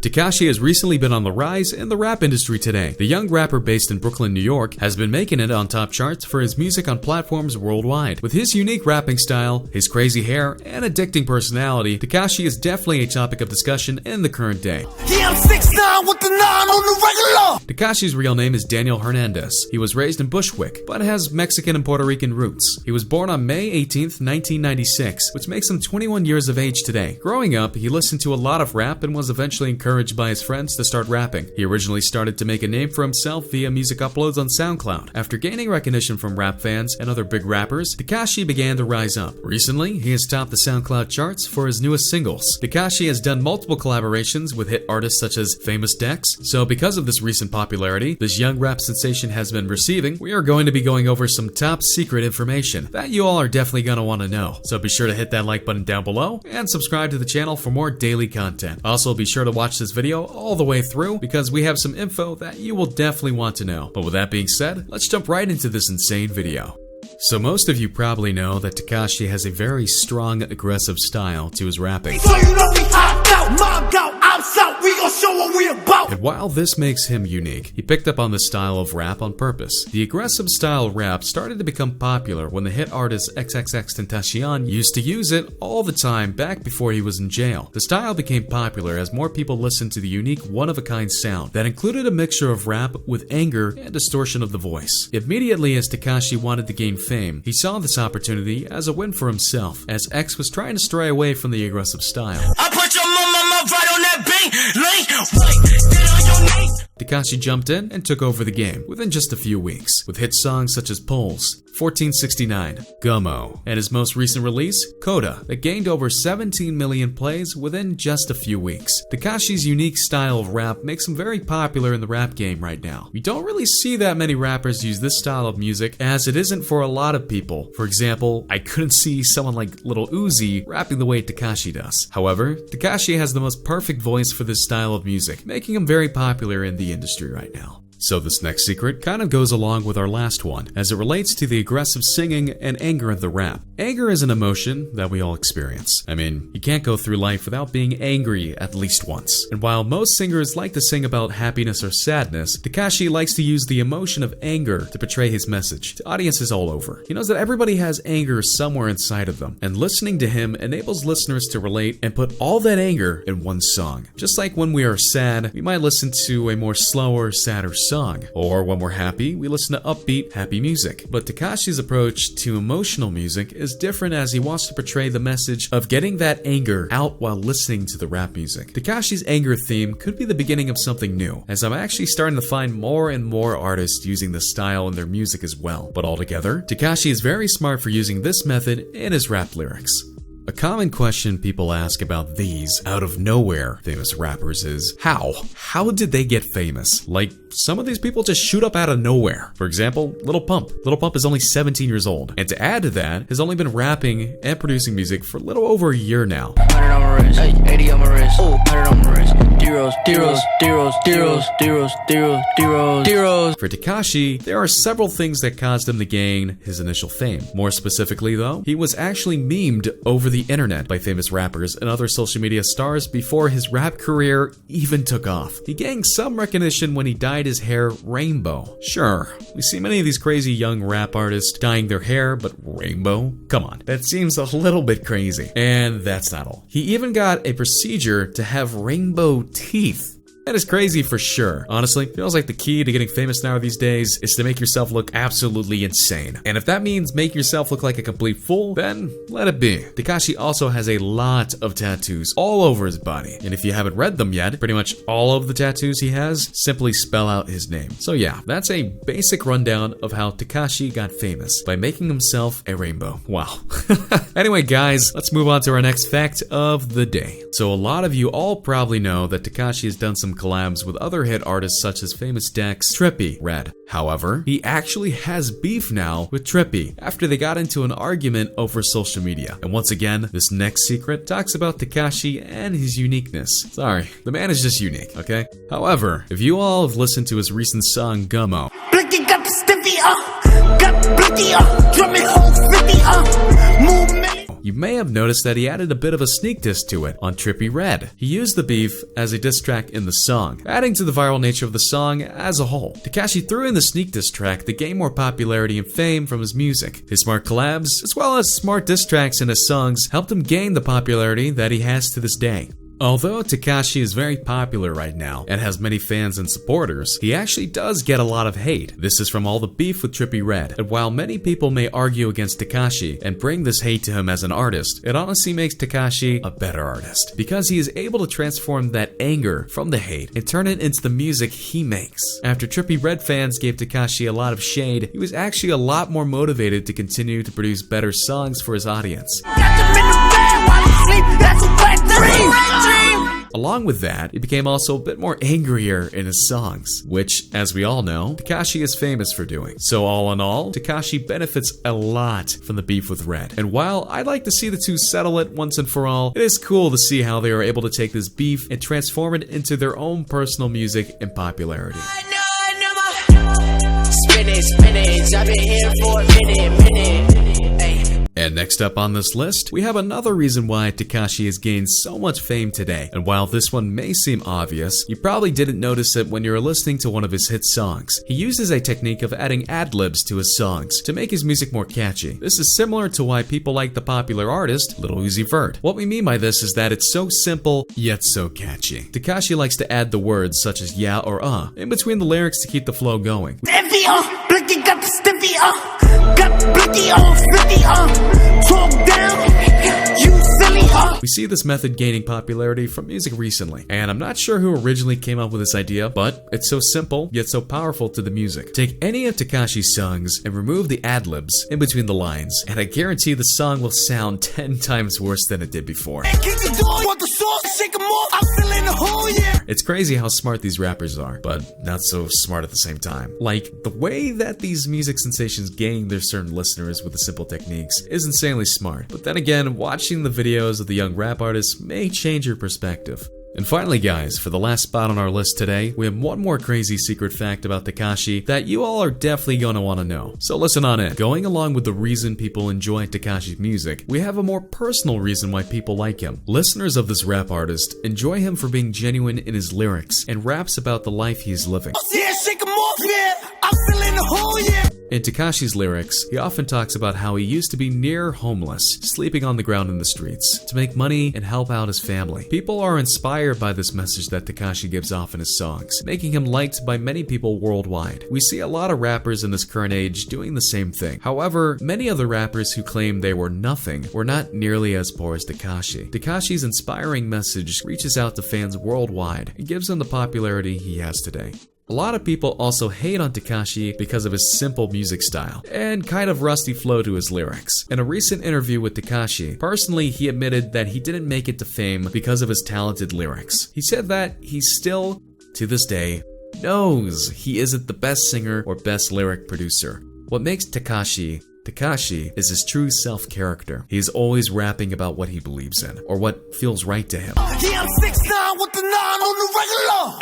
TAKASHI has recently been on the rise in the rap industry today. The young rapper based in Brooklyn, New York, has been making it on top charts for his music on platforms worldwide. With his unique rapping style, his crazy hair, and addicting personality, TAKASHI is definitely a topic of discussion in the current day. Yeah, I'm 6'9" with the 9 on the regular. TAKASHI's real name is Daniel Hernandez. He was raised in Bushwick, but has Mexican and Puerto Rican roots. He was born on May 18th, 1996, which makes him 21 years of age today. Growing up, he listened to a lot of rap and was eventually encouraged by his friends to start rapping. He originally started to make a name for himself via music uploads on SoundCloud. After gaining recognition from rap fans and other big rappers, TAKASHI began to rise up. Recently, he has topped the SoundCloud charts for his newest singles. TAKASHI has done multiple collaborations with hit artists such as Famous Dex, so because of this recent popularity this young rap sensation has been receiving, we are going to be going over some top secret information that you all are definitely going to want to know. So be sure to hit that like button down below and subscribe to the channel for more daily content. Also, be sure to watch this video all the way through because we have some info that you will definitely want to know. But with that being said, let's jump right into this insane video. So most of you probably know that TAKASHI has a very strong, aggressive style to his rapping. So you know we hopped out, mobbed out, outside, we gon' show what we about. And while this makes him unique, he picked up on this style of rap on purpose. The aggressive style rap started to become popular when the hit artist 6IX9INE used to use it all the time back before he was in jail. The style became popular as more people listened to the unique one-of-a-kind sound that included a mixture of rap with anger and distortion of the voice. Immediately as TAKASHI wanted to gain fame, he saw this opportunity as a win for himself, as X was trying to stray away from the aggressive style. I put your mama right on that TAKASHI jumped in and took over the game within just a few weeks, with hit songs such as Pulse, 1469, Gummo, and his most recent release, Kooda, that gained over 17 million plays within just a few weeks. TAKASHI's unique style of rap makes him very popular in the rap game right now. We don't really see that many rappers use this style of music, as it isn't for a lot of people. For example, I couldn't see someone like Lil Uzi rapping the way TAKASHI does. However, TAKASHI has the most perfect voice for this style of music, making him very popular in the industry right now. So this next secret kind of goes along with our last one, as it relates to the aggressive singing and anger of the rap. Anger is an emotion that we all experience. I mean, you can't go through life without being angry at least once. And while most singers like to sing about happiness or sadness, TAKASHI likes to use the emotion of anger to portray his message to audiences all over. He knows that everybody has anger somewhere inside of them, and listening to him enables listeners to relate and put all that anger in one song. Just like when we are sad, we might listen to a more slower, sadder song. Or when we're happy, we listen to upbeat, happy music. But TAKASHI's approach to emotional music is different, as he wants to portray the message of getting that anger out while listening to the rap music. TAKASHI's anger theme could be the beginning of something new, as I'm actually starting to find more and more artists using this style in their music as well. But altogether, TAKASHI is very smart for using this method in his rap lyrics. A common question people ask about these out of nowhere famous rappers is, how? How did they get famous? Like, some of these people just shoot up out of nowhere. For example, Lil Pump. Lil Pump is only 17 years old, and to add to that, has only been rapping and producing music for a little over a year now. 100 on my wrist, 80 on my wrist, 100 on my wrist. Deros. For TAKASHI, there are several things that caused him to gain his initial fame. More specifically though, he was actually memed over the internet by famous rappers and other social media stars before his rap career even took off. He gained some recognition when he dyed his hair rainbow. Sure, we see many of these crazy young rap artists dyeing their hair, but rainbow? Come on, that seems a little bit crazy. And that's not all. He even got a procedure to have rainbow teeth. That is crazy for sure. Honestly, feels like the key to getting famous now these days is to make yourself look absolutely insane. And if that means make yourself look like a complete fool, then let it be. TAKASHI also has a lot of tattoos all over his body. And if you haven't read them yet, pretty much all of the tattoos he has simply spell out his name. So yeah, that's a basic rundown of how TAKASHI got famous by making himself a rainbow. Wow. Anyway guys, let's move on to our next fact of the day. So a lot of you all probably know that TAKASHI has done some collabs with other hit artists such as Famous Dex, Trippie, Red. However, he actually has beef now with Trippie after they got into an argument over social media. And once again, this next secret talks about TAKASHI and his uniqueness. Sorry, the man is just unique, okay? However, if you all have listened to his recent song, Gummo, Blicky got the stiffy got blicky drumming whole 50 move. You may have noticed that he added a bit of a sneak diss to it on Trippie Redd. He used the beef as a diss track in the song, adding to the viral nature of the song as a whole. Tekashi threw in the sneak diss track to gain more popularity and fame from his music. His smart collabs, as well as smart diss tracks in his songs, helped him gain the popularity that he has to this day. Although Tekashi is very popular right now and has many fans and supporters, he actually does get a lot of hate. This is from all the beef with Trippie Redd. And while many people may argue against Tekashi and bring this hate to him as an artist, it honestly makes Tekashi a better artist because he is able to transform that anger from the hate and turn it into the music he makes. After Trippie Redd fans gave Tekashi a lot of shade, he was actually a lot more motivated to continue to produce better songs for his audience. Along with that, he became also a bit more angrier in his songs, which, as we all know, Tekashi is famous for doing. So all in all, Tekashi benefits a lot from the beef with Redd. And while I'd like to see the two settle it once and for all, it is cool to see how they are able to take this beef and transform it into their own personal music and popularity. Spinach, I've been here for a minute. And next up on this list, we have another reason why Tekashi has gained so much fame today. And while this one may seem obvious, you probably didn't notice it when you were listening to one of his hit songs. He uses a technique of adding Adlibs to his songs to make his music more catchy. This is similar to why people like the popular artist, Lil Uzi Vert. What we mean by this is that it's so simple, yet so catchy. Tekashi likes to add the words such as yeah or in between the lyrics to keep the flow going. Blicky got the stiffy, got blicky on 50, talk down, you silly, We see this method gaining popularity from music recently, and I'm not sure who originally came up with this idea, but it's so simple, yet so powerful to the music. Take any of Tekashi's songs and remove the ad-libs in between the lines, and I guarantee the song will sound 10 times worse than it did before. It's crazy how smart these rappers are, but not so smart at the same time. Like, the way that these music sensations gain their certain listeners with the simple techniques is insanely smart. But then again, watching the videos of the young rap artists may change your perspective. And finally guys, for the last spot on our list today, we have one more crazy secret fact about Tekashi that you all are definitely gonna wanna know. So listen on in. Going along with the reason people enjoy Tekashi's music, we have a more personal reason why people like him. Listeners of this rap artist enjoy him for being genuine in his lyrics and raps about the life he is living. Yeah, shake 'em off, yeah, I'm feeling the whole, yeah. In Tekashi's lyrics, he often talks about how he used to be near homeless, sleeping on the ground in the streets, to make money and help out his family. People are inspired by this message that Tekashi gives off in his songs, making him liked by many people worldwide. We see a lot of rappers in this current age doing the same thing. However, many of the rappers who claimed they were nothing were not nearly as poor as Tekashi. Tekashi's inspiring message reaches out to fans worldwide and gives him the popularity he has today. A lot of people also hate on Tekashi because of his simple music style and kind of rusty flow to his lyrics. In a recent interview with Tekashi, personally he admitted that he didn't make it to fame because of his talented lyrics. He said that he still, to this day, knows he isn't the best singer or best lyric producer. What makes Tekashi is his true self-character. He is always rapping about what he believes in or what feels right to him. Yeah, I'm 6ix9ine with the 9 on the regular.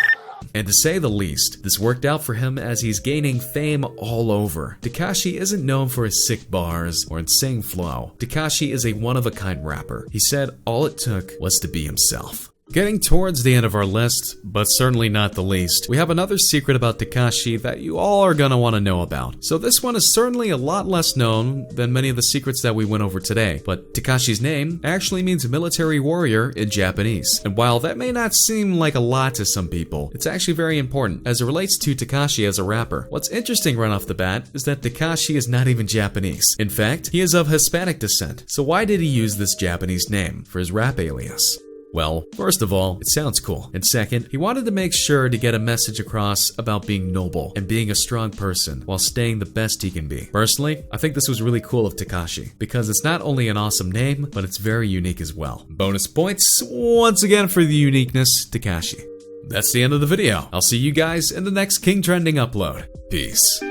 And to say the least, this worked out for him as he's gaining fame all over. Tekashi isn't known for his sick bars or insane flow. Tekashi is a one-of-a-kind rapper. He said all it took was to be himself. Getting towards the end of our list, but certainly not the least, we have another secret about Tekashi that you all are gonna want to know about. So this one is certainly a lot less known than many of the secrets that we went over today, but Tekashi's name actually means military warrior in Japanese. And while that may not seem like a lot to some people, it's actually very important as it relates to Tekashi as a rapper. What's interesting right off the bat is that Tekashi is not even Japanese. In fact, he is of Hispanic descent. So why did he use this Japanese name for his rap alias? Well, first of all, it sounds cool. And second, he wanted to make sure to get a message across about being noble and being a strong person while staying the best he can be. Personally, I think this was really cool of Tekashi because it's not only an awesome name, but it's very unique as well. Bonus points once again for the uniqueness, Tekashi. That's the end of the video. I'll see you guys in the next King Trending upload. Peace.